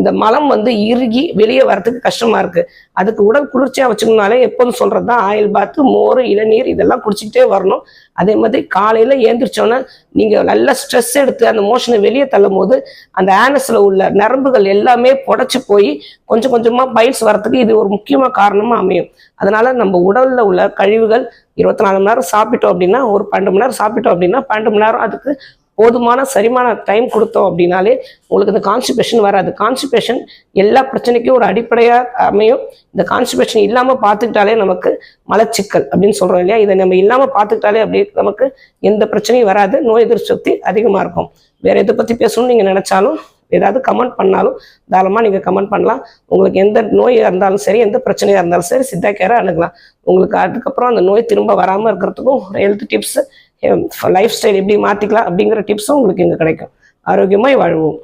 இந்த மலம் வந்து இறுகி வெளியே வரதுக்கு கஷ்டமா இருக்கு. அதுக்கு உடல் குளிர்ச்சியா வச்சுக்கணும்னாலே எப்போதும் சொல்றதுதான் ஆயில் பாத்து, மோர், இளநீர் இதெல்லாம் குடிச்சிக்கிட்டே வரணும். அதே மாதிரி காலையில ஏந்திரிச்சோன்னா நீங்க நல்ல ஸ்ட்ரெஸ் எடுத்து அந்த மோஷனை வெளியே தள்ளும் போது அந்த ஆனஸ்ல உள்ள நரம்புகள் எல்லாமே புடைச்சு போய் கொஞ்சம் கொஞ்சமா பைல்ஸ் வரத்துக்கு இது ஒரு முக்கியமான காரணமா அமையும். அதனால நம்ம உடல்ல உள்ள கழிவுகள் 24 மணி நேரம் சாப்பிட்டோம் அப்படின்னா, ஒரு 12 மணி நேரம் சாப்பிட்டோம் அப்படின்னா 12 மணி நேரம் அதுக்கு போதுமான சரிமான டைம் கொடுத்தோம் அப்படின்னாலே உங்களுக்கு இந்த கான்ஸ்டிபேஷன் வராது. கான்ஸ்டிபேஷன் எல்லா பிரச்சனைக்கும் ஒரு அடிப்படையாக அமையும். இந்த கான்ஸ்டிபேஷன் இல்லாமல் பார்த்துக்கிட்டாலே நமக்கு மலச்சிக்கல் அப்படின்னு சொல்கிறோம் இல்லையா, இதை நம்ம இல்லாமல் பார்த்துக்கிட்டாலே அப்படி நமக்கு எந்த பிரச்சனையும் வராது. நோய் எதிர்ப்பு சக்தி அதிகமாக இருக்கும். வேறு எதை பற்றி பேசணும்னு நீங்கள் நினச்சாலும் ஏதாவது கமெண்ட் பண்ணாலும் தாராளமாக நீங்கள் கமெண்ட் பண்ணலாம். உங்களுக்கு எந்த நோயாக இருந்தாலும் சரி, எந்த பிரச்சனையாக இருந்தாலும் சரி, சித்தா கேரை அணுகலாம். உங்களுக்கு அதுக்கப்புறம் அந்த நோய் திரும்ப வராமல் இருக்கிறதுக்கும் ஹெல்த் டிப்ஸ், லைஃப் ஸ்டைல் எப்படி மாற்றிக்கலாம் அப்படிங்கிற டிப்ஸும் உங்களுக்கு இங்கே கிடைக்கும். ஆரோக்கியமாய் வாழ்வோம்.